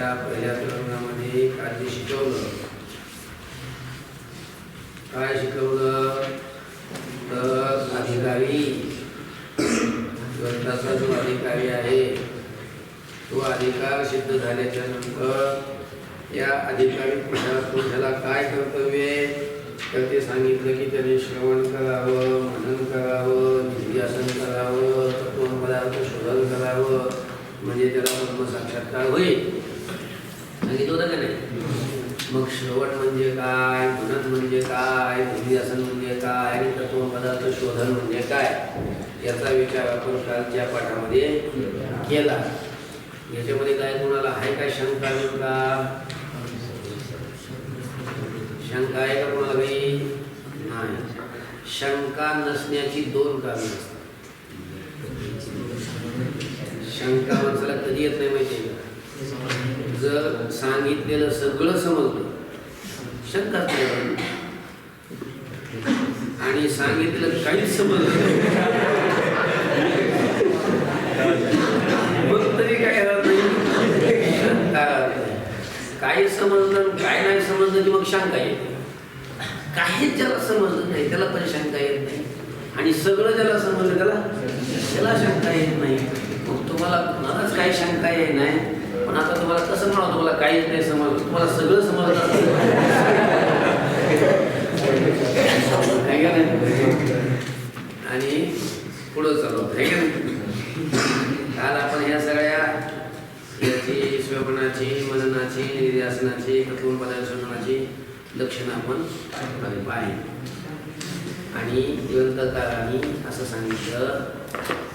आपल्या पहिल्या प्रकरणामध्ये काय शिकवलं, काय शिकवलं तर अधिकारी ग्रंथाचा जो अधिकारी आहे तो अधिकार सिद्ध झाल्याच्या नंतर या अधिकारी पुरुषाला काय कर्तव्य आहे तर ते सांगितलं की त्याने श्रवण करावं, मनन करावं, निध्यासन करावं, तत्वपदार्थ शोधन करावं, म्हणजे त्याला ब्रह्मसाक्षात्कार होईल. सांगितलं होतं का नाही? मग श्रवण म्हणजे काय, मनन म्हणजे काय, निध्यासन म्हणजे काय आणि तत्वपदार्थ शोधन म्हणजे काय याचा विचार आपण कालच्या पाठामध्ये केला. याच्यामध्ये काय कोणाला आहे काय शंका का? शंका आहे का कोणाला? काही नाही. शंका नसण्याची दोन कारणं असतात. शंका माणसाला कधी येत नाही माहिती आहे का? जर सांगितलेलं सगळं समजलं शंकाच नाही, आणि सांगितलेलं काहीच समजलं मग तरी काय राहत नाही, शंका राहत नाही. काही समजलं काय नाही समजलं की मग शंका येते. काहीच ज्याला समजलं नाही त्याला पण शंका येत नाही, आणि सगळं ज्याला समजलं त्याला शंका येत नाही. मग तुम्हाला कुणालाच काही शंका येत नाही, पण आता तुम्हाला कसं म्हणावं, तुम्हाला काहीच नाही समजलं, तुम्हाला सगळं समजलं आणि पुढं चालवत आहे का? काल आपण ह्या सगळ्या याची श्रवणाची, मननाची, निध्यासनाची, तत्वपदार्थ शोधनाची लक्षणं आपण पाहिली. आणि ग्रंथकारांनी असं सांगितलं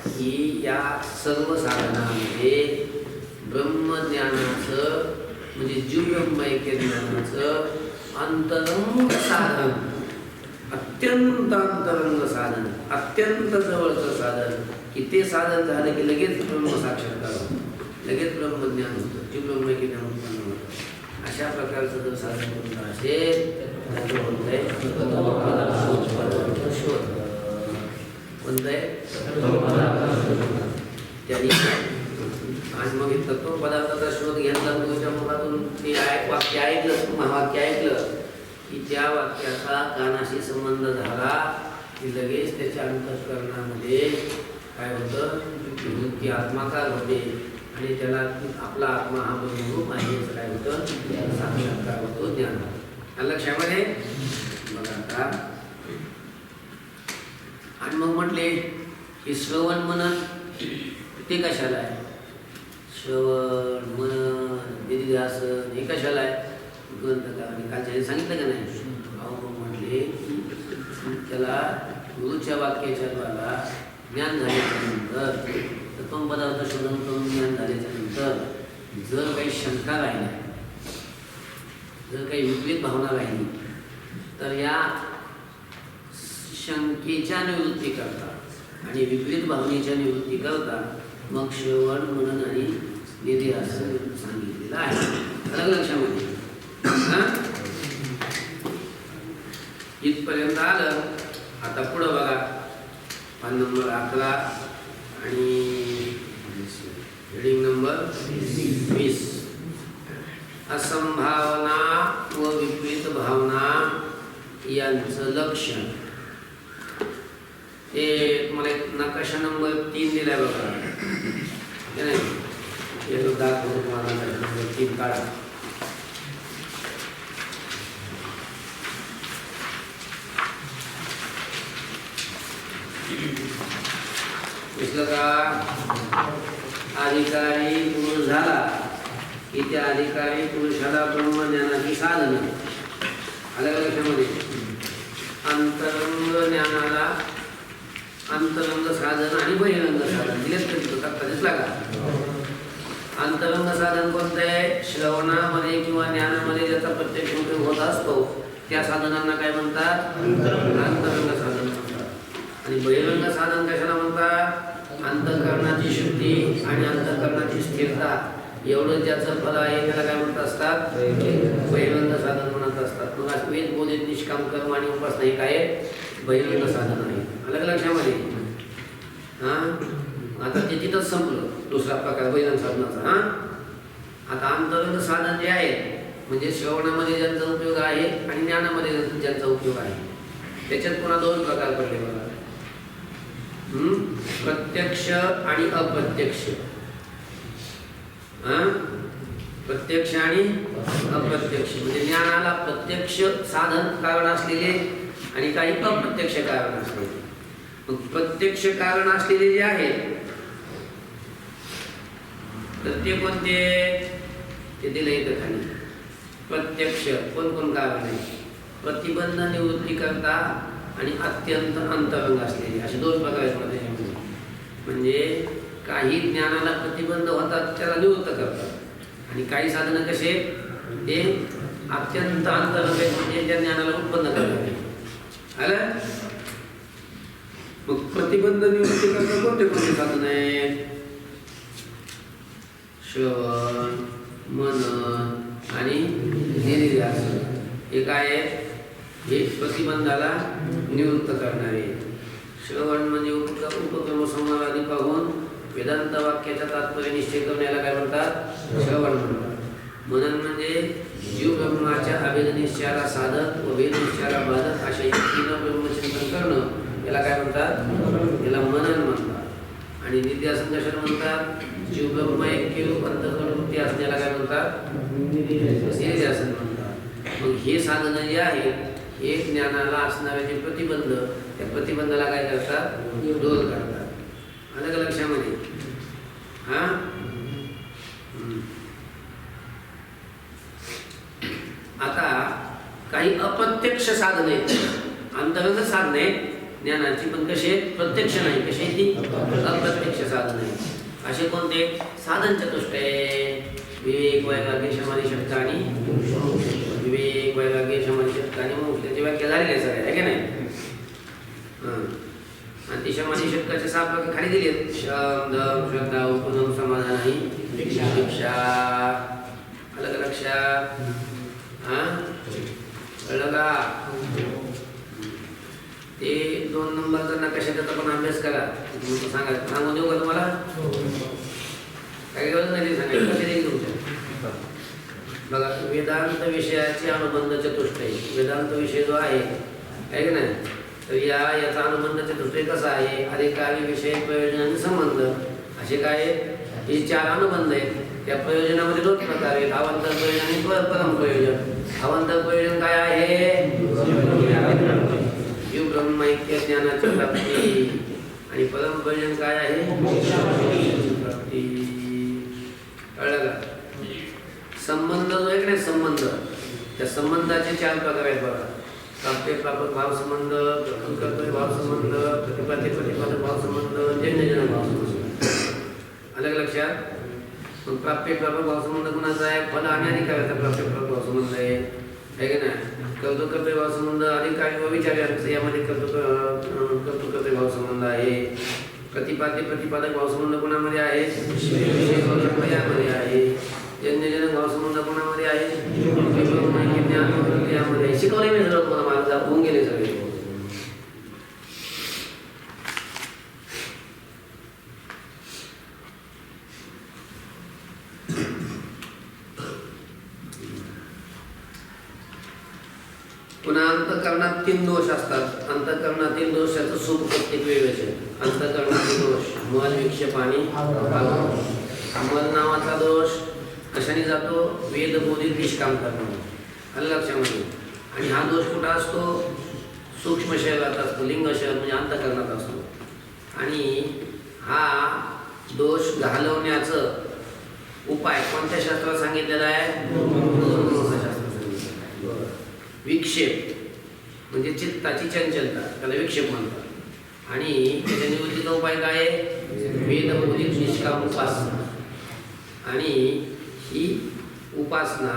की या सर्व साधनामध्ये ब्रह्मज्ञानाचं म्हणजे जीवब्रह्मैक्य ज्ञानाचं अंतरंग साधन, अत्यंत अंतरंग साधन, अत्यंत जवळचं साधन, की ते साधन झालं की लगेच ब्रह्मसाक्षात्कार होतं, लगेच ब्रह्मज्ञान होतं, जीवब्रह्मैक्य ज्ञान उत्पन्न होतं. अशा प्रकारचं जर साधन कोणतं असेल त्याचं कोणतंय शोध, कोणतंय त्यांनी. आणि मग तत्वपदार्थाचा शोध घेतला, तुझ्या मुखातून ते वाक्य ऐकलं, महावाक्य ऐकलं की त्या वाक्याचा कानाशी संबंध झाला की लगेच त्याच्या अंतःकरणामध्ये काय होतं, वृत्ती आत्माकार होते आणि त्याला आपला आत्मा हा ब्रह्मरूप आहे असं काय होतं, साक्षात्कार होतो, ज्ञान होतं. लक्षामध्ये बघा आता. आणि मग म्हटले की श्रवण मनन ते कशाला आहे? श्रवण मनन निध्यासन हे कशाला आहे? ग्रंथकारांनी कालच्या सांगितलं का नाही? अहो म्हटले त्याला गुरुच्या वाक्याच्या द्वारा ज्ञान झाल्याच्या नंतर, तत्वपदार्थ शोधन करून ज्ञान झाल्याच्या नंतर जर काही शंका राहिल्या, जर काही विपरीत भावना राहिली तर या शंकेच्या निवृत्ती करता आणि विपरीत भावनेच्या निवृत्ती करता मग श्रवण मनन आणि निध्यासन सांगितलेलं आहे. अलग लक्षामध्ये इथपर्यंत आलं. आता पुढं बघा, पान नंबर 11 आणि हेडिंग नंबर 20. असंभावना व विपरीत भावना यांचं लक्षण. हे तुम्हाला एक नकाशा नंबर 3 दिलाय बघा, दाखवतो तुम्हाला. नकाशा नंबर 3 काढा. दिसलं का? अधिकारी पुरुष झाला की त्या अधिकारी पुरुषाला ब्रह्मज्ञानाची साधन अलग लक्षामध्ये. अंतरंग ज्ञानाला अंतरंग साधन आणि बहिरंग साधन दिलेच तरी दिसला का? अंतरंग साधन कोणतं आहे? श्रवणामध्ये किंवा ज्ञानामध्ये ज्याचा प्रत्यक्ष उपयोग होत असतो त्या साधनांना काय म्हणतात? अंतरंग साधन म्हणतात. आणि बहिरंग साधन कशाला म्हणतात? अंतःकरणाची शुद्धी आणि अंतःकरणाची स्थिरता एवढं ज्याचं फल आहे त्याला काय म्हणत असतात? बहिरंग साधन म्हणत असतात. मग वेद बोधित निष्काम कर्म आणि उपासना हे काय बहिरंग साधन आहे. अलग लक्षामध्ये. हां, आता ते तिथंच संपलं दुसरा प्रकार बहिरंग साधनाचा. आता अंतरंग साधन जे आहेत म्हणजे श्रवणामध्ये ज्यांचा उपयोग आहे आणि ज्ञानामध्ये ज्यांचा उपयोग आहे त्याच्यात पुन्हा दोन प्रकार पडले मला. प्रत्यक्ष आणि अप्रत्यक्ष. प्रत्यक्ष आणि अप्रत्यक्ष म्हणजे ज्ञानाला प्रत्यक्ष साधन कारण असलेले आणि काही अप्रत्यक्ष कारण असलेले. मग प्रत्यक्ष कारण असलेले जे आहेत तर ते कोणते ते दिले इथं खाली. प्रत्यक्ष कोण कारण आहे? प्रतिबंध निवृत्ती करता आणि अत्यंत अंतरंग असलेले असे दोन प्रकार आहेत त्याच्यामध्ये. म्हणजे काही ज्ञानाला प्रतिबंध होतात त्याला निवृत्त करतात आणि काही साधनं कसे ते अत्यंत अंतरंग आहेत म्हणजे त्या ज्ञानाला उत्पन्न करतात. आलं? मग प्रतिबंध निवृत्ती करता कोणते कोणते साधन आहेत? श्रवण, मनन आणि निधिध्यासन. हे काय आहे? हे प्रतिबंधाला निवृत्त करणारे. श्रवण म्हणजे उपक्रम संवादी पाहून वेदांत वाक्याचा तात्पर्य निश्चय करण्याला काय म्हणतात? श्रवण म्हणतात. मनन म्हणजे जीव ब्रह्माच्या अभेद निश्चयाला साधक व वेद निश्चयाला बाधक अशा युक्तीनं ब्रह्मचिंतन करणं याला काय म्हणतात? याला मनन म्हणतात. आणि निध्यासन कशाला म्हणतात? जीव ब्रह्म ऐक्य अंतःकरणवृत्ती असण्याला काय म्हणतात? निध्यासन म्हणतात. मग हे साधनं जे आहेत हे ज्ञानाला असणारे जे प्रतिबंध त्या प्रतिबंधाला काय करतात? दूर करतात. आलं का लक्षामध्ये? आता काही अप्रत्यक्ष साधने अंतर्गत साधने ज्ञानाची पण कसे प्रत्यक्ष नाही कशी ती अप्रत्यक्ष साधने. असे कोणते? साधन चतुष्टय विवेक वैराग्य समाधी शक्ती आणि विवेक वैराग्य समाधी शक्ती आणि मोक्ष त्याची व्याख्या झालेली आहे सगळ्या आहे की नाही. आणि ती समाधी शक्तीचे 6 प्रकार खाली दिले आहेत. शब्द श्रद्धा उपनम समाधान आणि दीक्षा. आलं का लक्षात? कळलं का? ते 2 नंबरचा नकाशा त्याचा पण अभ्यास करा. सांगू देऊ का तुम्हाला? काही गरज नाही ते सांगायचं कसे देईल तुमच्या. बघा वेदांत विषयाचे अनुबंध चतुष्टय. वेदांत विषय जो आहे की नाही तर याचा अनुबंध चतुष्टय कसा आहे? अधिकारी विषय प्रयोजन आणि संबंध असे काय हे 4 अनुबंध आहेत. त्या प्रयोजनामध्ये 2 प्रकार आहेत. अवांतर प्रयोजन आणि परम प्रयोजन. अवांतर प्रयोजन काय आहे? जीव ब्रह्म ऐक्य ज्ञानाची प्राप्ती. आणि परम प्रयोजन काय आहे? प्राप्ती. कळलं का? संबंध जो आहे की नाही संबंध त्या संबंधाचे 4 प्रकार आहेत बघा. प्राप्य प्रापक भाव संबंध, कर्तव्य भाव संबंध, प्रतिपाद्य प्रतिपादक भाव संबंध, जन्यजन भाव संबंध. आलं का लक्षात? मग प्राप्य प्रापक भाव संबंध कुणाचा आहे? फल आणि अधिकाराचा प्राप्य प्रापक भाव संबंध आहे की नाही. कर्तृकर्तव्य भाव संबंध अधिकारी व विचारांचं यामध्ये कर्तृकर्तव्य भाव संबंध आहे. प्रतिपाद्य प्रतिपादक भाव संबंध कोणामध्ये आहे? यामध्ये आहे. जन्यजनक भाव संबंध कोणामध्ये आहे? ज्ञानामध्ये. शिकवले मी सगळं तुम्हाला मला होऊन गेले सगळे. पुन्हा अंतःकरणात 3 दोष असतात. अंतःकरणातील दोषाचं सुख प्रत्येक वेळेस आहे. अंतःकरणातील दोष मन विक्षेप आणि मन नावाचा दोष कशाने जातो? वेदबोधित निष्काम करणं. आलं लक्षामध्ये? आणि हा दोष कुठं असतो? सूक्ष्म शरीरात असतो. लिंग शरीर म्हणजे अंतःकरणात असतो. आणि हा दोष घालवण्याचं उपाय कोणत्या शास्त्रात सांगितलेला आहे? शास्त्रात सांगितलेला आहे. विक्षेप म्हणजे चित्ताची चंचलता त्याला विक्षेप म्हणतात. आणि त्याच्या निवृत्तीचा उपाय काय आहे? वेदबोधित निष्काम उपासना. आणि ही उपासना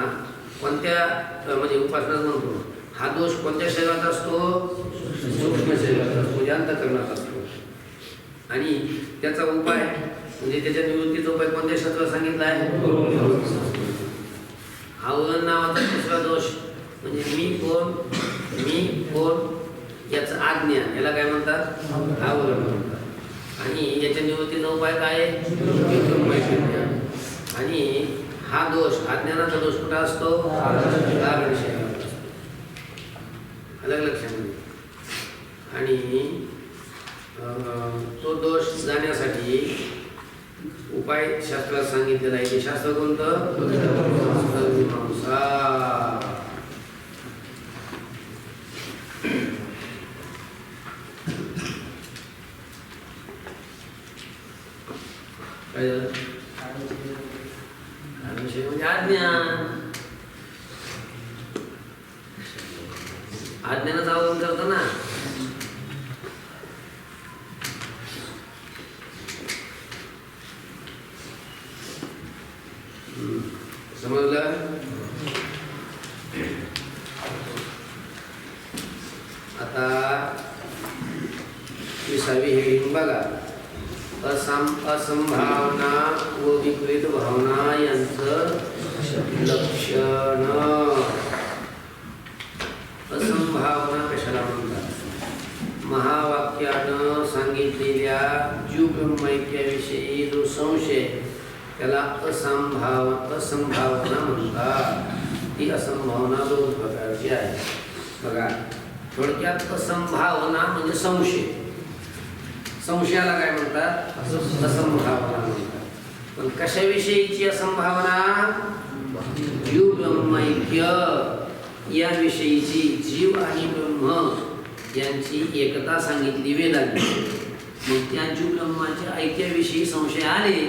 कोणत्या म्हणजे उपासना म्हणतो हा दोष कोणत्या शरीरात असतो? सूक्ष्म शरीरात असतो म्हणजे अंतःकरणात असतो. आणि त्याचा उपाय म्हणजे त्याच्या निवृत्तीचा उपाय कोणत्या शास्त्रात सांगितला आहे? आवरण नावाचा 3रा दोष म्हणजे मी कोण याचं आज्ञा याला काय म्हणतात? आवरण म्हणतात. आणि याच्या निवृत्तीचा उपाय काय आहे? आणि हा दोष अज्ञानाचा दोष कुठं असतो? कारण शरीरात असतो. अलग लक्षामध्ये. आणि तो दोष जाण्यासाठी उपाय शास्त्रात सांगितलेला आहे. ते शास्त्र कोणतं? मीमांसा. काय झालं? म्हणजे अज्ञान. अज्ञानाचं अवलंब करतो ना. समजलं? आता 20वी हेडिंग बघा. असंभावना व विपरीत भावना यांचं लक्षण. असंभावना कशाला म्हणतात? महावाक्यानं सांगितलेल्या जीव ब्रह्मैक्याविषयी जो संशय त्याला असंभावना म्हणतात. ती असंभावना दोन प्रकारची आहे. बघा, थोडक्यात असंभावना म्हणजे संशय. संशयाला काय म्हणतात? असंभावना म्हणतात. पण कशाविषयीची असंभावना? जीव ब्रह्मैक्य याविषयीची. जीव आणि ब्रह्म यांची एकता सांगितली वेदांनी. मग त्या जीव ब्रह्माच्या ऐक्याविषयी संशय आले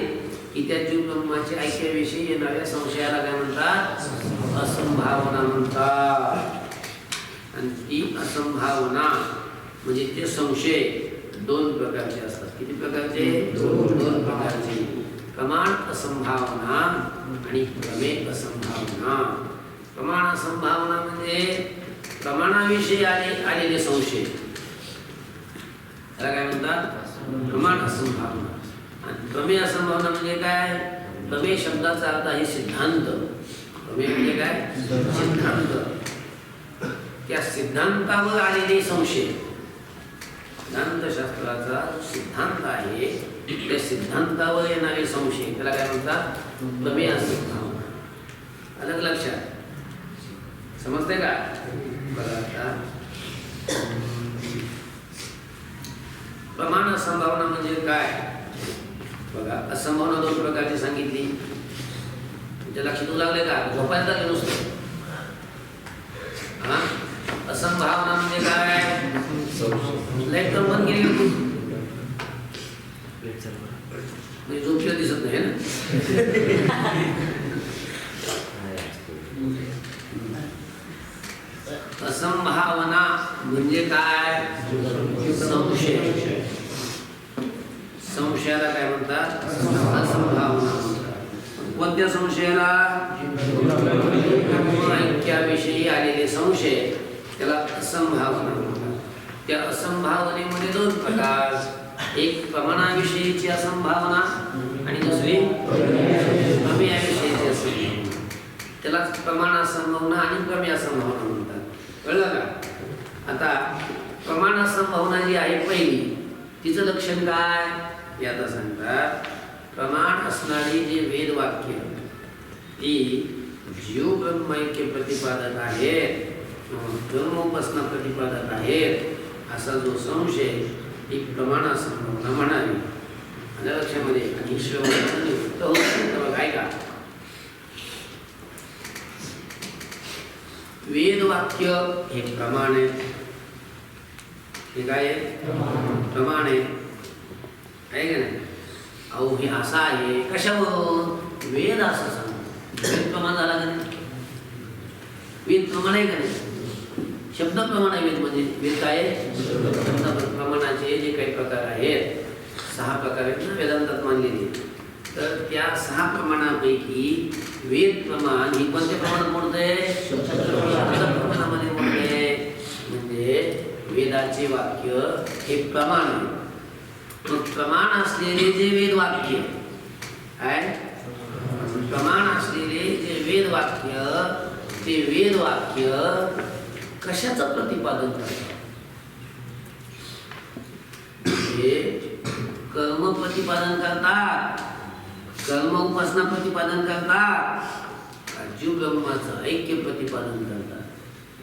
की त्या जीव ब्रह्माच्या ऐक्याविषयी येणाऱ्या संशयाला काय म्हणतात? असंभावना म्हणतात. आणि ती असंभावना म्हणजे ते संशय दोन प्रकारचे असतात. किती प्रकारचे? दोन प्रकारचे. प्रमाण असंभावना आणि प्रमेय असंभावना. प्रमाण असंभावना म्हणजे प्रमाणाविषयी आलेले संशय, त्याला काय म्हणतात? प्रमाण असंभावना. आणि प्रमेय असंभावना म्हणजे काय? प्रमेय शब्दाचा अर्थ आहे सिद्धांत. प्रमेय म्हणजे काय? सिद्धांत. त्या सिद्धांतावर आलेले संशय. सिद्धांतशास्त्राचा सिद्धांत आहे, त्या सिद्धांतावर येणारे संशय त्याला काय म्हणतात? प्रमेय असंभावना. अलग लक्षात समजते का? बघा आता प्रमाण असंभावना म्हणजे काय? बघा, असंभावना दोन प्रकारची सांगितली. तुमच्या लक्षात येऊ लागले का? झोपायला लागले नुसतं. हा, असंभावना म्हणजे काय? लाईट तर बंद केली होती म्हणजे झोपलेलं दिसत नाही ना. असंभावना म्हणजे काय? संशय. संशयाला काय म्हणतात? असंभावना म्हणतात. कोणत्या संशयाला? ऐक्याविषयी आलेले संशय त्याला असंभावना म्हणतात. त्या असंभावनेमध्ये दोन प्रकार. एक प्रमाणाविषयीची असंभावना आणि दुसरी प्रमेयाविषयीची असंभावना. त्याला प्रमाण असंभावना आणि प्रमेय असंभावना म्हणतात. कळलं का? आता प्रमाण असंभावना जी आहे पहिली, तिचं लक्षण काय? हे आता सांगतात. प्रमाण असणारी जे वेदवाक्य ती जीव ब्रह्मैक्य प्रतिपादक आहेत, ब्रह्मोपासना प्रतिपादक आहेत असा जो संशय ही प्रमाण असंभावना म्हणावी. आल्या लक्षामध्ये? आणि श्रवण काय का? वेदवाक्य हे प्रमाण आहे. हे काय आहे? प्रमाण आहे का नाही? अहो हे असं आहे कशावरून? वेद असं सांग. वेद प्रमाण झाला का नाही? वेद प्रमाण आहे का नाही? शब्द प्रमाण आहे वेद म्हणजे. वेद काय आहे? शब्द प्रमाणाचे जे काही प्रकार आहेत, 6 प्रकार आहेत ना वेदांतात मानलेले. तर त्या 6 प्रमाणापैकी वेद प्रमाण ही कोणत्या प्रमाणात मोडते? शब्द प्रमाणामध्ये मोडते. म्हणजे वेदाचे वाक्य हे प्रमाण आहे. मग प्रमाण असलेले जे वेद वाक्य आहे, प्रमाण असलेले जे वेद वाक्य, ते वेद वाक्य कशाचं प्रतिपादन करतात? हे कर्म प्रतिपादन करतात. कर्म उपासना प्रतिपादन करतात का जीव ब्रह्माचं ऐक्य प्रतिपादन करतात?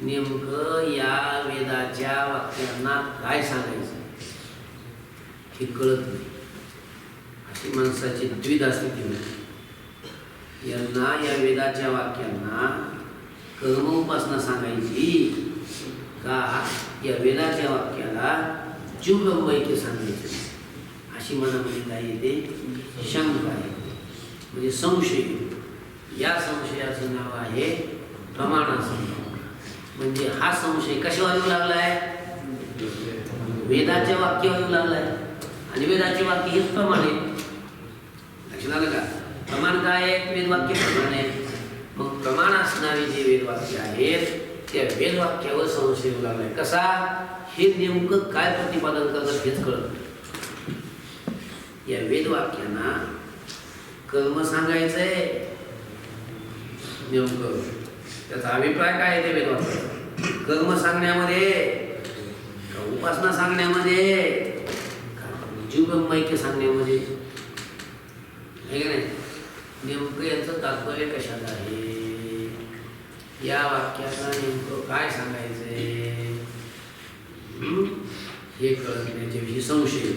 नेमकं या वेदाच्या वाक्यांना काय सांगायचं हे कळत नाही. अशी माणसाची द्विधा स्थिती होती. यांना या वेदाच्या वाक्यांना कर्म उपासना सांगायची का या वेदाच्या वाक्याला जीव ब्रह्म ऐक्य सांगायचं, अशी मनामध्ये काय येते? शंका आहे, म्हणजे संशय. या संशयाचं नाव आहे प्रमाणासंभावना. म्हणजे हा संशय कशावर येऊ लागलाय? वेदाच्या वाक्यावर येऊ लागलाय. आणि वेदाचे वाक्य हेच प्रमाण आहे. लक्षात आलं का? प्रमाण काय आहे? वेदवाक्य प्रमाण आहे. मग प्रमाण असणारे जे वेदवाक्य आहेत त्या वेदवाक्यावर संशय येऊ लागलाय. कसा? हे नेमकं काय प्रतिपादन करतात हेच कळत नाही. या वेदवाक्यांना कर्म सांगायचंय, नेमकं त्याचा अभिप्राय काय आहे? ते वेदवाक्य कर्म सांगण्यामध्ये, उपासना सांगण्यामध्ये, जीव ब्रह्म ऐक्य सांगण्यामध्ये आहे का नाही? नेमकं याचं तात्पर्य कशात आहे? या वाक्याला नेमकं काय सांगायचंय हे कळत नाही. त्याविषयी संशय,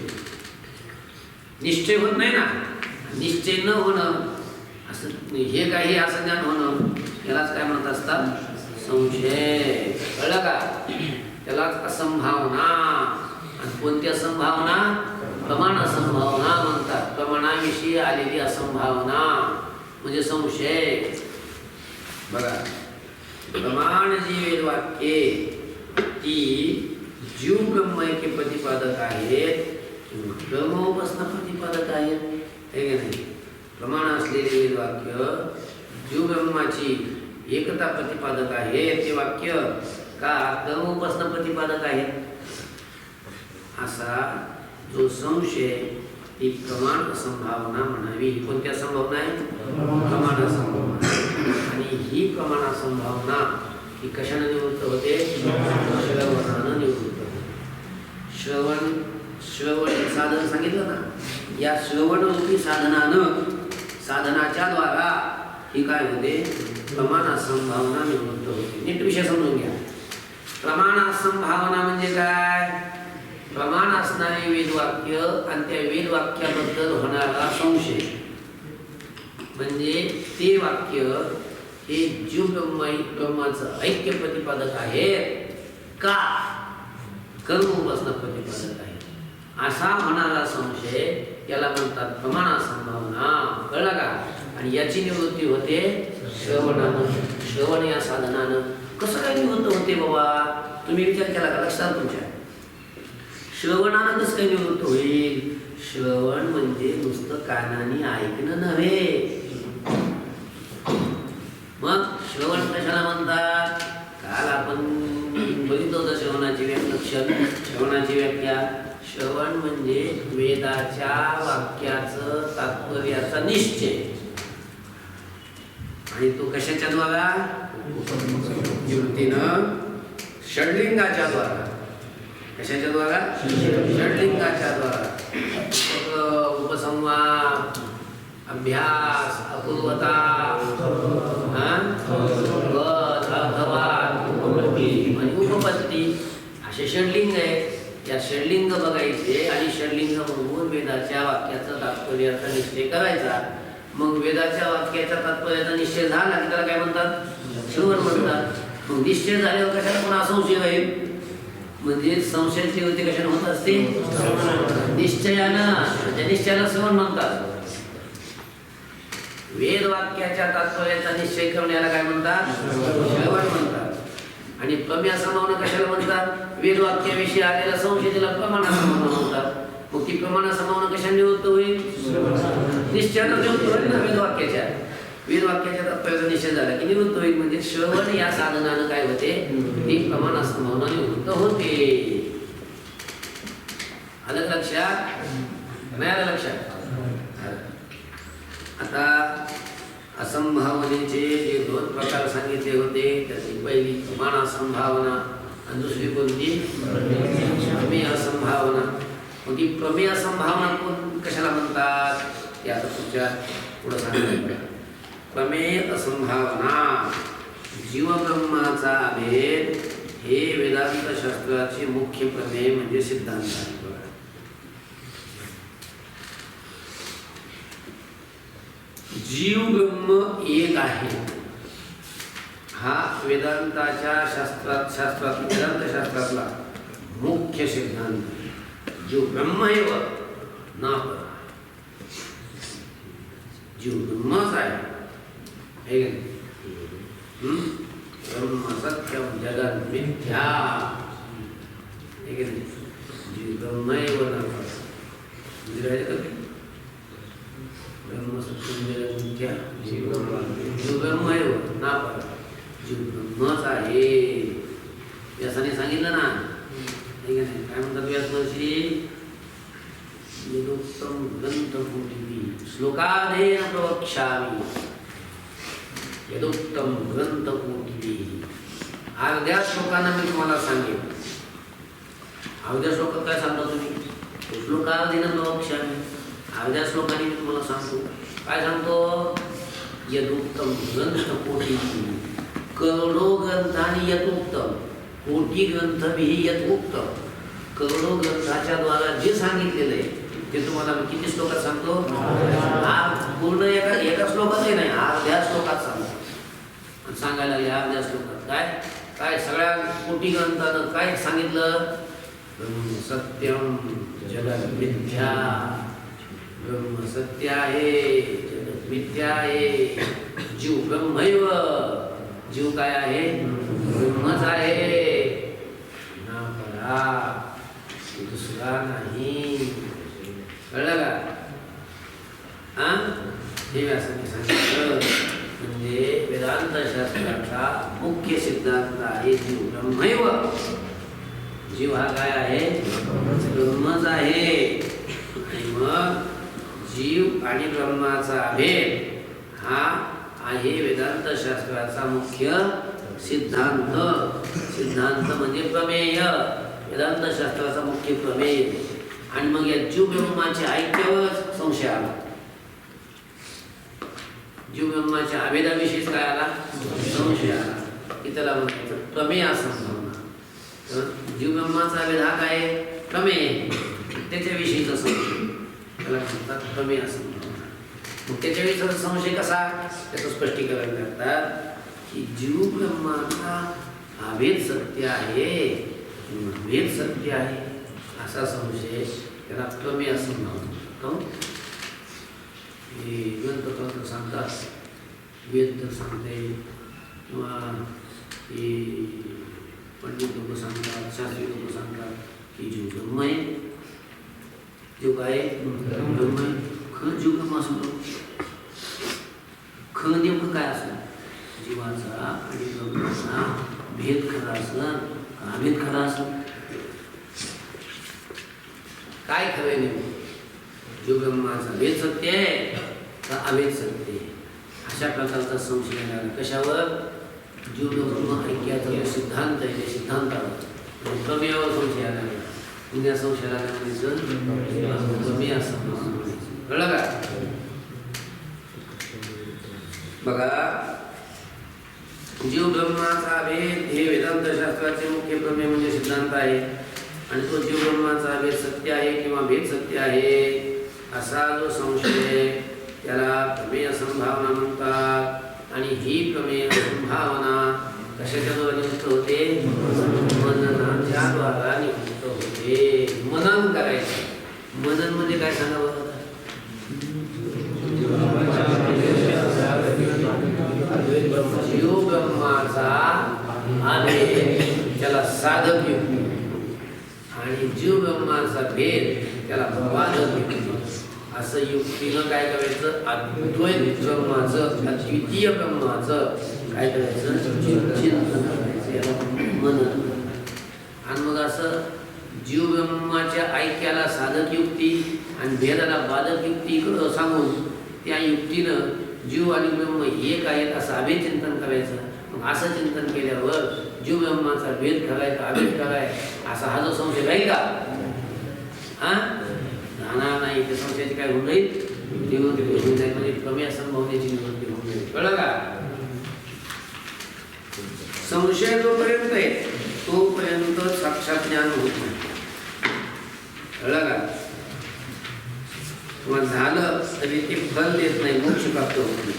निश्चय होत नाही ना. निश्चय न होणं असं, हे काही असं ज्ञान होणं, त्यालाच काय म्हणत असतात? संशय. कळलं का? त्यालाच असंभावना. आणि कोणती असंभावना? प्रमाण असंभावना म्हणतात. प्रमाणाविषयी आलेली असंभावना म्हणजे संशय. बघा, प्रमाण जी वेदवाक्ये ती जीव ब्रह्म ऐक्य प्रतिपादक आहेत किंवा ब्रह्मोपासना प्रतिपादक आहेत, हे का नाही? प्रमाण असलेले वेदवाक्य जीव ब्रह्माची एकता प्रतिपादक आहे ते वाक्य का ब्रह्मोपासना प्रतिपादक आहेत? असा जो संशय ही प्रमाण असंभावना म्हणावी. ही कोणत्या संभावना आहे? प्रमाण असंभावना. आणि ही प्रमाण असंभावना ही कशाने निवृत्त होते? श्रवणानं निवृत्त होते. श्रवण हे साधन सांगितलं ना. या श्रवणरूपी साधनाच्या द्वारा ही काय होते? प्रमाण असंभावना निवृत्त होते. नीट विषय समजून घ्या. प्रमाण असंभावना म्हणजे काय? प्रमाण असणारे वेदवाक्य आणि त्या वेदवाक्याबद्दल होणारा संशय, म्हणजे ते वाक्य हे जीव ब्रह्माचं ऐक्य प्रतिपादक आहे का कर्म उपासना प्रतिपादक आहे, असा होणारा संशय याला म्हणतात प्रमाण असंभावना. कळलं का? आणि याची निवृत्ती होते श्रवणानं. श्रवण या साधनानं. कसं काय निवृत्त होते बाबा? तुम्ही विचार केला का? लक्षात तुमच्या श्रवणानं कसं काय निवृत्त होईल? श्रवण म्हणजे नुसतं कानाने ऐकणं नव्हे. मग श्रवण कशाला म्हणतात? काल आपण बघितलं होतं श्रवणाची व्याख्या. श्रवण म्हणजे वेदाच्या वाक्याचं तात्पर्याचा निश्चय. आणि तो कशाच्या द्वारा? युक्तीनं, षडलिंगाच्या द्वारा. कशाच्या द्वारा? षडलिंगाच्या द्वारा. उपसंवाद, अभ्यास, अपूर्वता, आणि उपपत्ती असे षडलिंग आहेत. या षडलिंग बघायचे आणि षडलिंग बघून वेदाच्या वाक्याचा तात्पर्याचा निश्चय करायचा. मग वेदाच्या वाक्याच्या तात्पर्याचा निश्चय झाला की त्याला काय म्हणतात? श्रवण म्हणतात. मग निश्चय झाल्यावर कशाला पुन्हा संशय राहील? म्हणजे संशयाची होती कशाने होत असते? निश्चयानं. त्या निश्चयाला श्रवण म्हणतात. वेद वाक्याच्या तात्पर्याचा निश्चय करण्याला काय म्हणतात? श्रवण म्हणतात. आणि प्रमेय असंभावना कशाला म्हणतात? वेद वाक्याविषयी आलेला संशय त्याला प्रमाण असंभावना म्हणतात. मग ती प्रमाण असंभावना कशाने निवृत्त होईल? निश्चयानं निवृत्त होईल ना. वेद वाक्याच्या तात्पर्याचा निश्चय झाला की निवृत्त होईल. म्हणजे श्रवण या साधनानं काय होते? ती प्रमाण असंभावना निवृत्त होते. आलं लक्षात? नाही आलं लक्षात? आता असंभावनेचे जे दोन प्रकार सांगितले होते, त्याची पहिली प्रमाण असंभावना आणि दुसरी कोणती? प्रमेय असंभावना. मग ती प्रमेय असंभावना कोण कशाला म्हणतात? ते आता पुढं सांगितलं प्रमेय असंभावना जीव ब्रह्माचा भेद हे वेदांत शास्त्राचे मुख्य प्रमेय म्हणजे सिद्धांत आहे. जीव ब्रह्म एक आहे हा वेदांताच्या शास्त्रात वेदांत शास्त्रातला मुख्य सिद्धांत. जीव ब्रह्म एव ना पर जीव ब्रह्मच आहे. ब्रह्म सत्यम जगत मिथ्या. जीव ब्रह्म एव ना पर ब्रह्म सत्यम जगत मिथ्या. जीव ब्रह्म एव ना पर जीव ब्रह्मच आहे. व्यासाने सांगितलं ना, काय म्हणतात व्यासवर्षी यदुक्तं ग्रंथकोटिभिः श्लोकादेन प्रवक्ष्यामि. यदुक्तं ग्रंथकोटिभिः अर्ध्या श्लोकांना मी तुम्हाला सांगेन. अर्ध्या श्लोकात काय सांगता तुम्ही? श्लोकादेन प्रवक्ष्यामि. अर्ध्या श्लोकाने मी तुम्हाला सांगतो. काय सांगतो? यदुक्तं ग्रंथकोटिभिः करोडो ग्रंथांनी यदुक्तं कोटी ग्रंथभिः यदुक्तं. करोडो ग्रंथाच्या द्वारा जे सांगितलेलं आहे ते तुम्हाला मी किती श्लोकात सांगतो? पूर्ण एका श्लोकातही नाही, अर्ध्या श्लोकात सांगतो. सांगायला लागले अर्ध्या श्लोकात काय काय सगळ्या कोटी ग्रंथानं काय सांगितलं? ब्रह्म सत्यम जगत मिथ्या. ब्रह्म सत्य आहे, जगत मिथ्या आहे. जीव ब्रह्मैव. जीव काय आहे? ब्रह्मच आहे ना परा, दुसरा नाही. कळलं का? हा हे व्यासाने सांगितलं. म्हणजे वेदांत शास्त्राचा मुख्य सिद्धांत आहे जीव ब्रह्मैव. जीव हा काय आहे? ब्रह्मच आहे. आणि मग जीव आणि ब्रह्माचा भेद हा आहे वेदांत शास्त्राचा मुख्य सिद्धांत. सिद्धांत म्हणजे प्रमेय, वेदांत शास्त्राचा मुख्य प्रमेय. आणि मग या जीव ब्रह्माच्या ऐक्यावर संशय आला. जीव ब्रह्माच्या अभेदाविषयीच काय आला? संशय आला की त्याला म्हणायचं प्रमेय असंभावना. जीव ब्रह्माचा अभेद हा काय? प्रमेय. त्याच्याविषयीचा संशय त्याला म्हणतात प्रमेय असंभावना. मग त्याच्याविषयीचा संशय कसा? त्याचं स्पष्टीकरण करतात की जीव ब्रह्माचा अभेद सत्य आहे, भेद सत्य आहे असा संशय त्याला प्रमेय असंभावना. हे ग्रंथतंत्र सांगतात, वेद सांगते किंवा हे पंडित लोक सांगतात, शास्त्री लोक सांगतात की जीव ब्रह्म आहे. जीव काय? ब्रह्म आहे. खरं जीव ब्रह्म असतो. खरं नेमकं काय असतं? जीवाचा आणि ब्रह्माचा भेद खरा असं का अभेद खरा असं? काय खरं नेमकं? जीव ब्रह्माचा भेद सत्य आहे का अभेद सत्य आहे? अशा प्रकारचा संशय आला. कशावर? जीव ब्रह्म ऐक्याचा जो सिद्धांत आहे त्या सिद्धांतावर प्रमेयावर संशय आला. पुण्या संशयाला म्हणायचं प्रमेय असं म्हणायचं. कळलं का? बघा, जीव ब्रह्माचा भेद हे वेदांत शास्त्राचे मुख्य प्रमेय म्हणजे सिद्धांत आहे. आणि तो जीव ब्रह्माचा भेद सत्य आहे किंवा भेद सत्य आहे असा जो संशय त्याला प्रमेय संभावना म्हणतात. आणि ही प्रमेय संभावना कशाच्या द्वारे नियुक्त होते? मननाच्या द्वारा नियुक्त होते. मनन करायचं. मनन म्हणजे काय सांगा बघा? जीव ब्रह्माचा अभेद त्याला साधक युक्ती आणि जीव ब्रह्माचा भेद त्याला वादक युक्ती असं युक्तीनं काय करायचं? अद्वैत ब्रह्माचं अद्वितीय ब्रह्माचं काय करायचं? चिंतन करायचं. याला मनन. आणि मग असं जीव ब्रह्माच्या ऐक्याला साधक युक्ती आणि भेदाला बाधक युक्ती सांगून त्या युक्तीनं जीव आणि ब्रह्म एक आहेत असं अभेचिंतन करायचं. मग असं चिंतन केल्यावर जीव ब्रह्माचा भेद खराय का अभेद खराय असा हा जो संशय राहील का? हा राहणार नाही. त्या संशयाची काय होऊन जाईल? निवृत्ती होऊन जाईल, म्हणजे कमी असंभावनेची निवृत्ती होऊन जाईल. कळलं का? संशय जोपर्यंत आहे तोपर्यंत साक्षात ज्ञान होत नाही. कळलं का? किंवा झालं तरी ते फल देत नाही, मोक्ष प्राप्त होत नाही.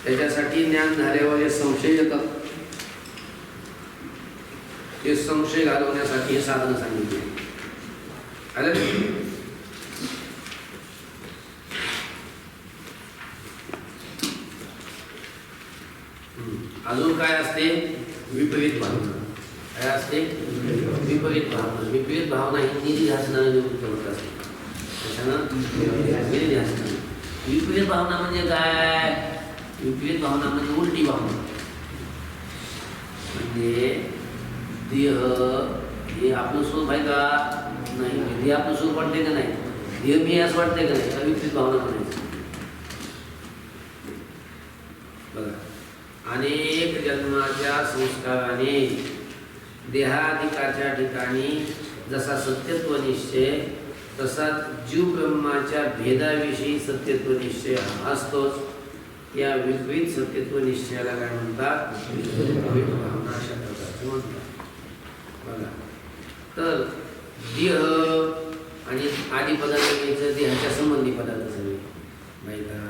त्याच्यासाठी ज्ञान झाल्यावर जे संशय येतात ते संशय घालवण्यासाठी हे साधन सांगितले. अजून काय असते? विपरीत भावना. काय असते? विपरीत भावना. विपरीत भावना ही निधी ध्यासनाने निवृत्त होत असते. निधी ध्यासनाने. विपरीत भावना म्हणजे काय? विपरीत भावना म्हणजे उलटी भावना. म्हणजे देह हे आपलं स्वरूप आहे का? नाही. देह आपलं स्वरूप वाटते का नाही? देह मी असं वाटते का नाही? तर विपरीत भावना म्हणायची. बघा, अनेक जन्माच्या संस्काराने देहाधिकाच्या ठिकाणी जसा सत्यत्व निश्चय तसाच जीव ब्रह्माच्या भेदाविषयी सत्यत्व निश्चय असतोच. या विपरीत सत्यत्व निश्चयाला काय म्हणतात? विपरीत भावना अशा प्रकारचं म्हणतात. बघा, तर देह आणि आदी पदार्थ घ्यायचं, देहाच्या संबंधी पदार्थ सगळे बायका,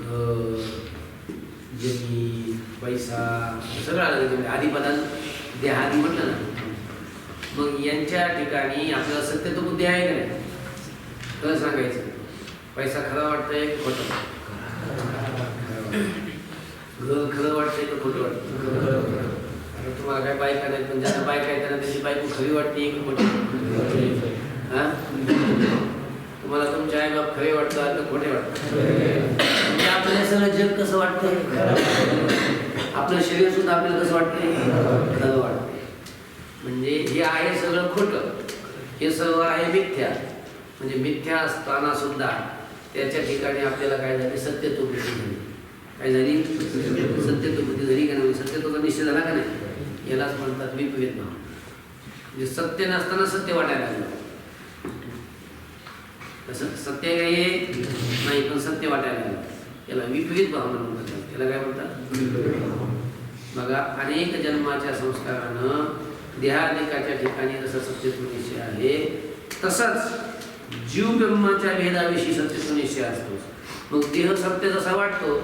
घर, जमीन, पैसा सगळं आलं. आदी पदार्थ देहादी म्हटलं ना. मग यांच्या ठिकाणी आपल्याला सत्यत्व बुद्धी आहे का नाही? खरं सांगायचं. पैसा खरं वाटतंय की खोटं? घर खरं वाटतंय का खोटं वाटतं? आता तुम्हाला काय बायका नाही, पण ज्यांना बायका आहे त्यांना त्याची बायको खरी वाटते की खोटी? हा, तुम्हाला तुमचे आई बाप खरे वाटतात का खोटे वाटतात? म्हणजे आपल्याला सगळं जग कसं वाटतंय? आपलं शरीर सुद्धा आपल्याला कसं वाटतंय? खरं वाटतंय. म्हणजे हे आहे सगळं खोटं, हे सर्व आहे मिथ्या. म्हणजे मिथ्या असताना सुद्धा त्याच्या ठिकाणी आपल्याला काय झाले? सत्यत्व बुद्धी झाली. काय झाली? सत्यत्व बुद्धी झाली का नाही? सत्यत्वाचा निश्चय झाला का नाही? यालाच म्हणतात विपरीत भाव. म्हणजे सत्य नसताना सत्य वाटायला लागलं. तसं सत्य काय नाही, पण सत्य वाटायला लागलं. याला विपरीत भावना म्हणतात. याला काय म्हणतात? बघा, अनेक जन्माच्या संस्कारानं देहाधिकाच्या ठिकाणी जसं सत्यत्व निश्चय आहे तसंच जीव ब्रह्माच्या भेदाविषयी सत्यत्व निश्चय असतो. मग देह सत्य जसा वाटतो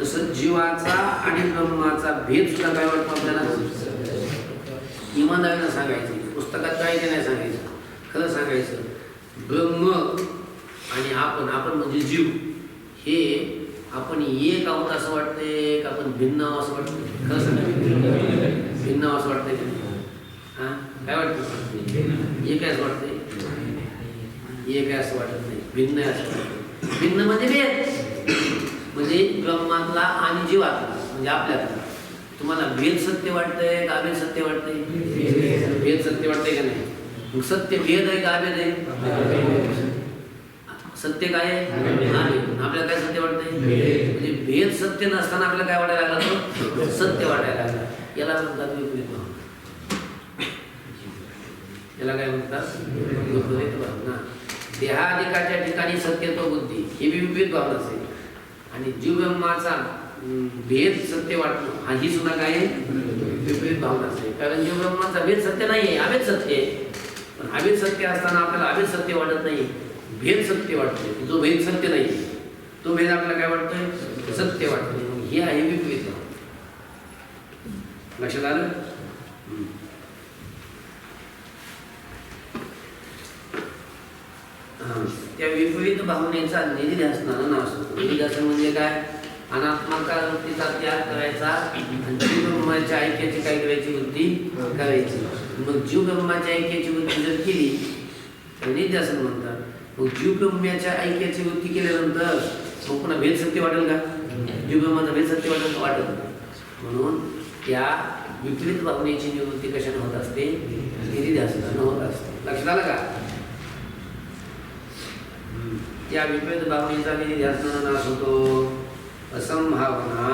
तसं जीवाचा आणि ब्रह्माचा भेद सुद्धा काय वाटतो आपल्याला? इमानदारीनं सांगायची. पुस्तकात काय ते नाही सांगायचं, खरं सांगायचं. ब्रह्म आणि आपण म्हणजे जीव, हे आपण एक आहोत असं वाटतंय का आपण भिन्न आहोत असं वाटतं? खरं सांगायचं. भिन्न आहोत असं वाटतंय का? हां, काय वाटतं? एक आहे असं वाटतंय? एक आहे असं वाटत नाही, भिन्न आहे असं वाटतं. भिन्न म्हणजे भेद. म्हणजे ब्रह्मातला आणि जीवातला म्हणजे आपल्यातला. तुम्हाला भेद सत्य वाटतंय का अभेद सत्य वाटतंय? भेद सत्य वाटतंय का नाही? मग सत्य भेद आहे का अभेद आहे? सत्य काय आहे? आपल्याला काय सत्य वाटतंय? म्हणजे भेद सत्य नसताना आपल्याला काय वाटायला लागला? सत्य वाटायला लागला. याला म्हणतात विपरीत भावना. याला काय म्हणतात? विपरीत भावना. देहाधिकाच्या ठिकाणी सत्यत्व बुद्धी ही विपरीत भावना असेल. आणि जीव ब्रह्माचा भेद सत्य वाटणं हा ही सुद्धा काय आहे? विपरीत भावना असेल. कारण जीव ब्रह्माचा भेद सत्य नाही आहे, अभेद सत्य आहे. पण अभेद सत्य असताना आपल्याला अभेद सत्य वाटत नाही, भेद सत्य वाटते. जो भेद सत्य नाही तो भेद आपल्याला काय वाटतोय? सत्य वाटतोय. मग ही आहे विपरीत भावना. लक्षात आलं? त्या विपरीत भावनेचा निधिध्यासनानं नाश होतो. निधिध्यासन म्हणजे काय? अनात्मका वृत्तीचा त्याग करायचा आणि जीव ब्रह्माच्या ऐक्याची काय करायची? वृत्ती करायची. मग जीव ब्रह्माच्या ऐक्याची वृत्ती जर केली तर निधिध्यासन म्हणतात. मग जीव ब्रह्माच्या ऐक्याची वृत्ती केल्यानंतर मग पुन्हा भेद सत्य वाटेल का? जीव ब्रह्माचा भेद सत्य वाटेल का? वाटेल. म्हणून त्या विपरीत भावनेची निवृत्ती कशाने होत असते? निधिध्यासनानं होत असते. लक्षात आलं का? त्या विपरीत भावनेचा निधिध्यासनानं नाश होतो. असंभावना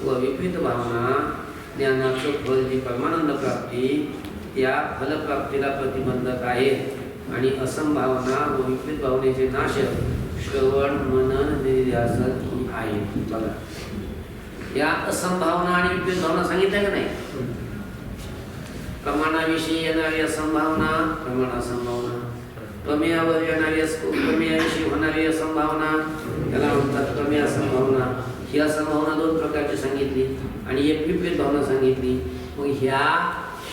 व विपरीत भावना ज्ञानाचं फल जी परमानंद प्राप्ती त्या फलप्राप्तीला प्रतिबंधक आहे. आणि असंभावना व विपरीत भावनेचे नाशक श्रवण मनन निधिध्यासन ही आहे. बघा, या असंभावना आणि विपरीत भावना सांगितल्या का नाही? प्रमाणाविषयी येणारी असंभावना प्रमाण असंभावना, प्रमेयावर येणारी प्रमेयाविषयी होणारी असंभावना त्याला म्हणतात प्रमेय असंभावना. ही असंभावना दोन प्रकारची सांगितली आणि एक विपरीत भावना सांगितली. मग ह्या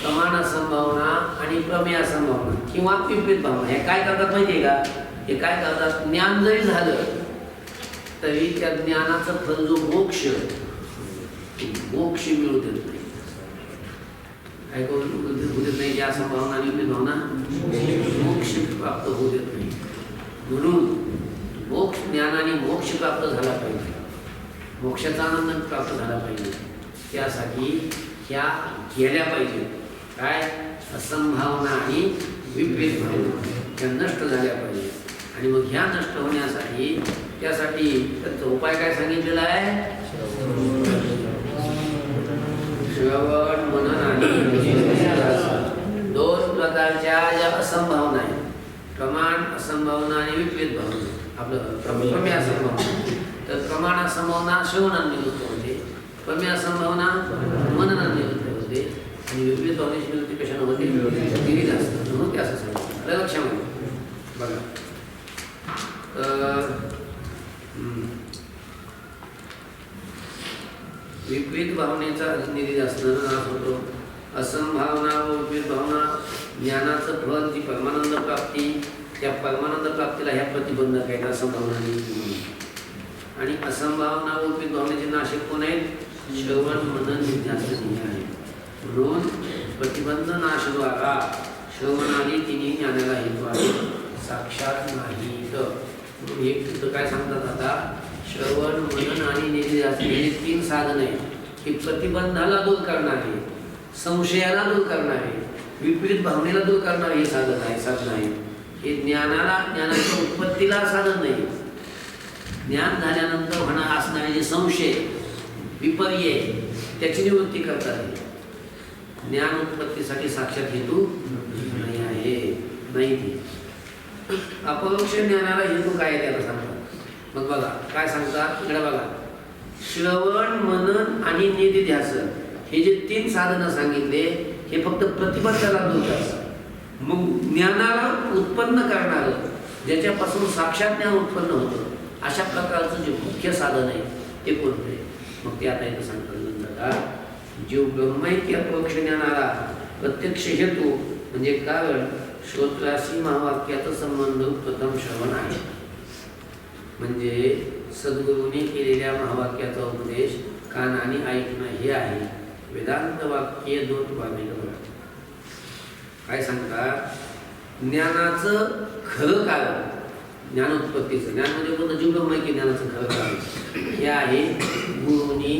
प्रमाण असंभावना आणि प्रमेय असंभावना किंवा विपरीत भावना हे काय करतात माहिती आहे का? हे काय करतात, ज्ञान जरी झालं तरी त्या ज्ञानाचं फल जो मोक्ष मिळू देत नाही. काय करून होऊ देत नाही? या संभावना आणि विपरीत भावना मोक्ष प्राप्त होऊ देत नाही. म्हणून मोक्ष ज्ञानाने मोक्ष प्राप्त झाला पाहिजे, मोक्षाचा आनंद प्राप्त झाला पाहिजे. त्यासाठी ह्या केल्या पाहिजे. काय? असंभावना आणि विपरीत भावना ह्या नष्ट झाल्या पाहिजे. आणि मग ह्या नष्ट होण्यासाठी त्यासाठी त्याचा उपाय काय सांगितलेला आहे? श्रवण मनन आणि दोन प्रकारच्या ज्या असंभावना आहेत, प्रमाण असंभावना आणि विपरीत भावना. आपलं प्रमेय असंभावना, तर प्रमाण असंभावना श्रवणाने निवृत्त होते, प्रमेय असंभावना मननाने निवृत्त होते आणि विपरीत भावनेची निवृत्ती कशाने होते? दिली असतं. म्हणून ते असं सांगितलं. लक्षामध्ये बघा, विपरीत भावनेचा निधी असणं नाश होतो. असंभावना व विपरीत भावना ज्ञानाचं फळ जी परमानंद प्राप्ती, त्या परमानंद प्राप्तीला ह्या प्रतिबंधक आहेत असंभावना आणि असंभावना व विपरीत भावनेचे नाशक कोण आहेत? श्रवण मनन निध्यासन आहे. म्हणून प्रतिबंध नाशद्वारा श्रवणाने तिन्ही ज्ञानाला हेतू आहे, साक्षात नाही. तर एक काय सांगतात आता, श्रवण मनन आणि निधिध्यासन हे तीन साधन आहेत. ही प्रतिबंधाला दूर करणारे, संशयाला दूर करणारे, विपरीत भावनेला दूर करणारे हे साधन आहे. हे ज्ञानाच्या उत्पत्तीला साधन नाही. ज्ञान झाल्यानंतर होणार असणारे जे संशय विपर्य त्याची निवृत्ती करतात. ज्ञान उत्पत्तीसाठी साक्षात हेतू नाही आहे, नाही ती. अपरोक्ष ज्ञानाला हेतू काय आहे त्याला सांगतात. मग बघा काय सांगतात इकडे बघा, श्रवण मनन आणि निधिध्यासन हे जे तीन साधनं सांगितले हे फक्त प्रतिबंधाला दूर करतात. मग ज्ञानाला उत्पन्न करणारं, ज्याच्यापासून साक्षात ज्ञान उत्पन्न होतं, अशा प्रकारचं जे मुख्य साधन आहे ते कोणते? मग ते आता इथं सांगतात नंतर, जीव ब्रह्मैक्य अपरोक्ष ज्ञानाला प्रत्यक्ष हेतू म्हणजे कारण श्रोत्राशी महावाक्याचा संबंध प्रथम श्रवण आहे. म्हणजे सद्गुरूंनी केलेल्या महावाक्याचा उपदेश कानाने ऐकणं हे आहे. वेदांत वाक्य दोन भागात काय सांगतात, ज्ञानाचं खरं कारण, ज्ञानोत्पत्तीचं ज्ञान म्हणजे कोणतं? जीव ब्रह्मैक्य ज्ञानाचं खरं कारण हे आहे गुरूंनी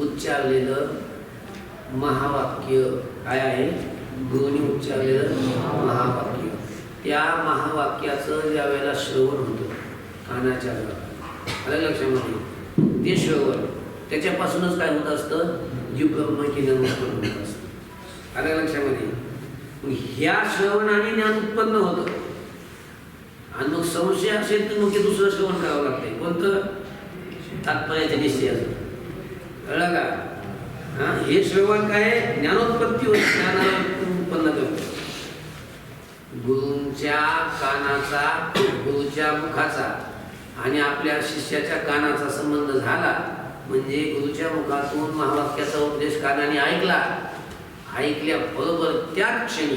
उच्चारलेलं महावाक्य. काय आहे? गुरूंनी उच्चारलेलं महावाक्य. त्या महावाक्याचं ज्या वेळेला श्रवण होतं कानाच्या आलं लक्षामध्ये, ते श्रवण त्याच्यापासूनच काय होत असतं? जीव ब्रह्मैक्य ज्ञान उत्पन्न होत असतं. आलं लक्षामध्ये. ह्या श्रवणाने ज्ञान उत्पन्न होतं आणि मग संशय असेल तर मग ते दुसरं श्रवण करावं लागतंय. कोणतं? तात्पर्याच्या निश्चयाचं. कळलं का? हे श्रवण काय? ज्ञानोत्पत्ती होती, ज्ञानाला उत्पन्न करतो. गुरूंच्या कानाचा, गुरुच्या मुखाचा आणि आपल्या शिष्याच्या कानाचा संबंध झाला म्हणजे गुरुच्या मुखातून महावाक्याचा उपदेश कानाने ऐकला, ऐकल्याबरोबर त्याच क्षणी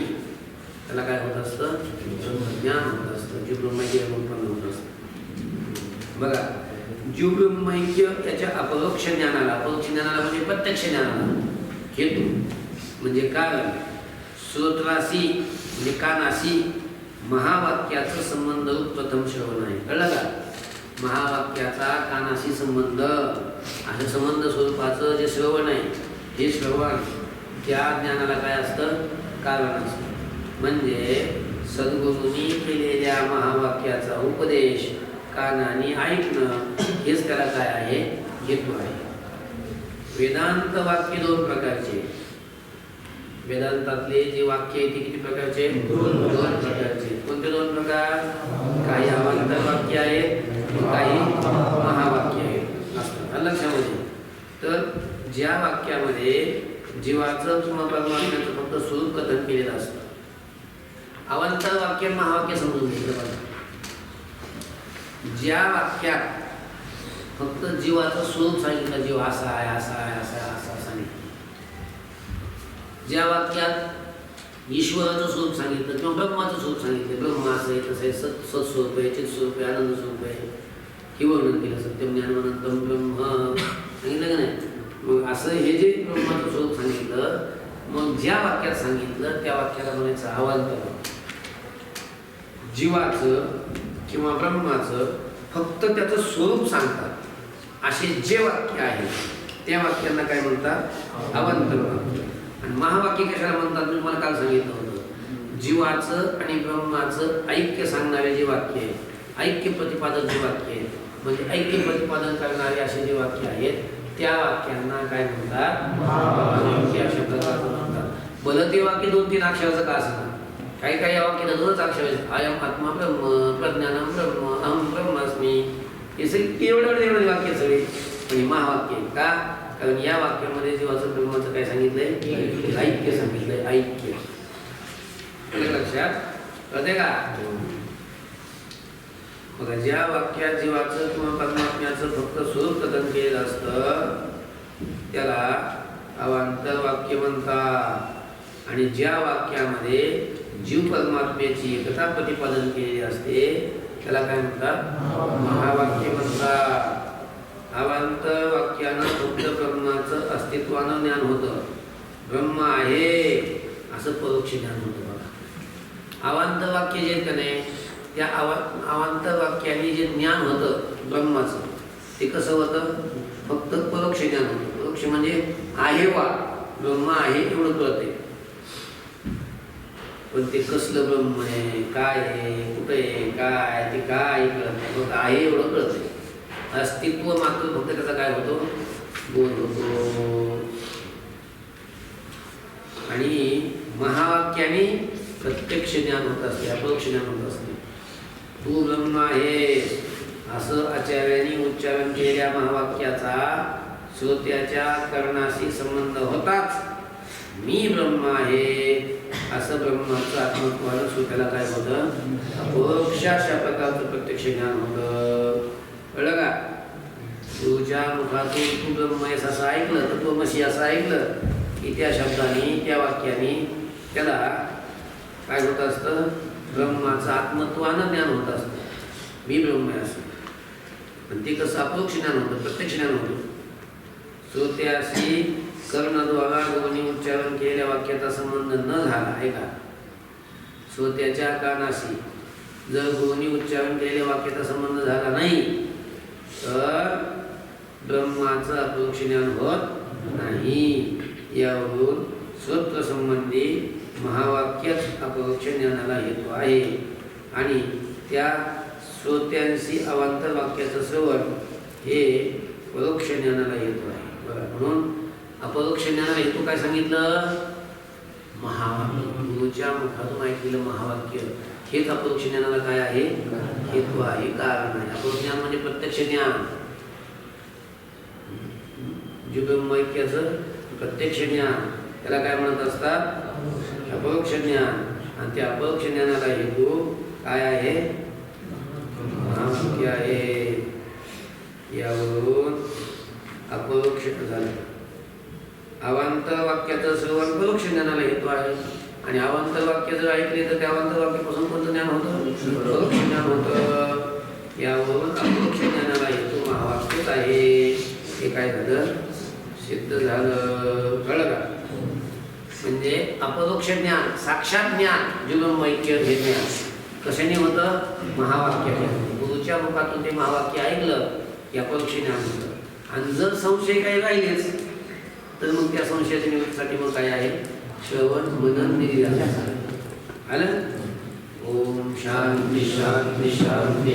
त्याला काय होत असतं? ज्ञान होत असतं, जीव ब्रह्मैक्य उत्पन्न होत असतं. बघा, जीव ब्रह्मैक्य याच्या अपरोक्ष ज्ञानाला, अपरोक्ष ज्ञानाला म्हणजे प्रत्यक्ष ज्ञानाला हेतू म्हणजे कारण श्रोत्राशी म्हणजे कानाशी महावाक्याचा संबंध प्रथम श्रवण आहे. कळलं का? महावाक्याचा कानाशी संबंध, असं संबंध स्वरूपाचं जे श्रवण आहे हे श्रवण त्या ज्ञानाला काय असतं? कारण असतं. म्हणजे सद्गुरूंनी केलेल्या महावाक्याचा उपदेश कानाने ऐकणं हेच त्याला काय आहे? हेतू आहे. वेदांत वाक्य दोन प्रकारचे, वेदांतातले जे वाक्य आहे ते किती प्रकारचे? दोन प्रकारचे. कोणते दोन प्रकार? काही अवांतर वाक्य आहेत, काही महावाक्य आहेत असतात लक्षामध्ये. तर ज्या वाक्यामध्ये जीवाचं किंवा परमात्म्याचं फक्त स्वरूप कथन केलेलं असतं, अवांतर वाक्य महावाक्य समजून घेतलं पाहिजे. ज्या वाक्यात फक्त जीवाचं स्वरूप सांगितलं, जीव असा आहे असा आहे असा आहे असा असा नाही, ज्या वाक्यात ईश्वराचं स्वरूप सांगितलं किंवा ब्रह्माचं स्वरूप सांगितलं, ब्रह्म असं आहे तसं आहे, सत्स्वरूप आहे, चित्स्वरूप आहे, आनंद स्वरूप आहे, हे वर्णन केलं. सत्यम ज्ञानवनंतम ब्रह्म सांगितलं का नाही? मग असं हे जे ब्रह्माचं स्वरूप सांगितलं, मग ज्या वाक्यात सांगितलं त्या वाक्याला म्हणायचं अवांतर. जीवाचं किंवा ब्रह्माचं फक्त त्याचं स्वरूप सांगतात असे जे वाक्य आहे त्या वाक्यांना काय म्हणतात? अवांतर वाक्य. आणि महावाक्य कशाला म्हणतात मी तुम्हाला काल सांगितलं होतं. जीवाचं आणि ब्रह्माचं ऐक्य सांगणारे जे वाक्य आहे, ऐक्य प्रतिपादक जे वाक्य आहे, म्हणजे ऐक्य प्रतिपादन करणारे असे जे वाक्य आहेत त्या वाक्यांना काय म्हणतात? महावाक्य अशा प्रकारचं म्हणतात. भलं ते वाक्य 2-3 अक्षराचं का असणार, काही काही वाक्य 2च अक्षर, अयम आत्मा ब्रह्म, प्रज्ञानम ब्रह्म, अहम ब्रह्मास्मी, हे सगळे एवढे वाक्य सगळे म्हणजे महावाक्य. का? कारण या वाक्यामध्ये जीवाचं ब्रह्माचं काय सांगितलंय? ऐक्य सांगितलंय. ऐक्य लक्षात कळते का? बघा, ज्या वाक्यात जीवाचं किंवा परमात्म्याचं फक्त स्वरूप कथन केलेलं असतं त्याला अवांतर वाक्य म्हणतात. आणि ज्या वाक्यामध्ये जीव परमात्म्याची एकता प्रतिपादन केलेली असते त्याला काय म्हणतात? महावाक्य म्हणतात. अवांतर वाक्यानं फक्त ब्रह्माचं अस्तित्वानं ज्ञान होतं, ब्रह्म आहे असं परोक्ष ज्ञान होतं. बघा, अवांतर वाक्य जे का नाही त्या अवांतर वाक्याने जे ज्ञान होतं ब्रह्माचं ते कसं होतं? फक्त परोक्ष ज्ञान होतं. परोक्ष म्हणजे आहे वा ब्रह्म आहे एवढं कळते, पण ते कसलं ब्रह्म आहे, काय आहे, कुठे आहे, काय ते काय कळत नाही, फक्त आहे एवढं कळते. अस्तित्व मात्र फक्त त्याचा काय होतो? बोध होतो. आणि महावाक्याने प्रत्यक्ष ज्ञान होत असते, अपरोक्ष ज्ञान होत असते. तू ब्रह्म आहे असं आचार्यांनी उच्चारण केलेल्या महावाक्याचा श्रोत्याच्या कर्णाशी संबंध होताच. मी ब्रह्म आहे असं ब्रह्माचं आत्मत्वानं श्रोत्याला काय होतं? अपरोक्ष अशा प्रकारचं प्रत्यक्ष ज्ञान होतं. कळलं का? तुझ्या मुखातून तू ब्रह्म आहेस असं ऐकलं तर तो मशी असं ऐकलं की त्या शब्दाने त्या वाक्याने त्याला काय होत असतं? ब्रह्माचं आत्मत्वानं ज्ञान होत असतं. मी ब्रह्म आहे असं. पण ते कसं अपरोक्ष ज्ञान होतं, प्रत्यक्ष ज्ञान होतं. श्रोत्याशी कर्णद्वारा दोन्ही उच्चारण केलेल्या वाक्याचा संबंध न झाला आहे का? श्रोत्याच्या कानाशी जर दोन्ही उच्चारण केलेल्या वाक्याचा संबंध झाला नाही तर ब्रह्माचं अपरोक्ष ज्ञान होत नाही. यावरून श्रोत्र संबंधी महावाक्यच अपरोक्ष ज्ञानाला हेतू आहे. आणि त्या श्रोत्यांशी अवांतर वाक्याचं श्रवण हे परोक्ष ज्ञानाला हेतू आहे. बरं, म्हणून अपरोक्ष ज्ञानाला हेतू काय सांगितलं? महावाक्य. गुरुच्या मुखातून ऐकलेलं महावाक्य हेच अपरोक्ष ज्ञानाला काय आहे? हेतू आहे, कारण आहे. अपरोक्ष ज्ञान म्हणजे प्रत्यक्ष ज्ञान. जे ब्रह्मैक्याचं प्रत्यक्ष ज्ञान त्याला काय म्हणत असतात? अपरोक्ष ज्ञान. आणि त्या अपरोक्ष ज्ञानाला हेतू काय आहे? महावाक्य आहे. यावरून अपरोक्ष झालं. अवांतर वाक्याचं श्रवण परोक्ष ज्ञानाला हेतू आहे. आणि अवांतर वाक्य जर ऐकले तर त्या अवांतर वाक्यापासून कोणतं ज्ञान होतं? परोक्ष ज्ञान होतं. यावरून अपरोक्ष ज्ञानाला हेतू महावाक्यच आहे. हे काय झालं? सिद्ध झालं. कळलं का? म्हणजे अपरोक्ष ज्ञान, साक्षात ज्ञान, जीवनमैक्य हे ज्ञान कशाने होतं? महावाक्याने. गुरुच्या मुखातून ते महावाक्य ऐकलं की अपरोक्ष ज्ञान होतं. आणि जर संशय काही राहिलेच तर मग त्या संशयाच्या निवृत्तीसाठी मग काय आहे? श्रवण मनन निधी आलं. ओम शांती शांती शांती.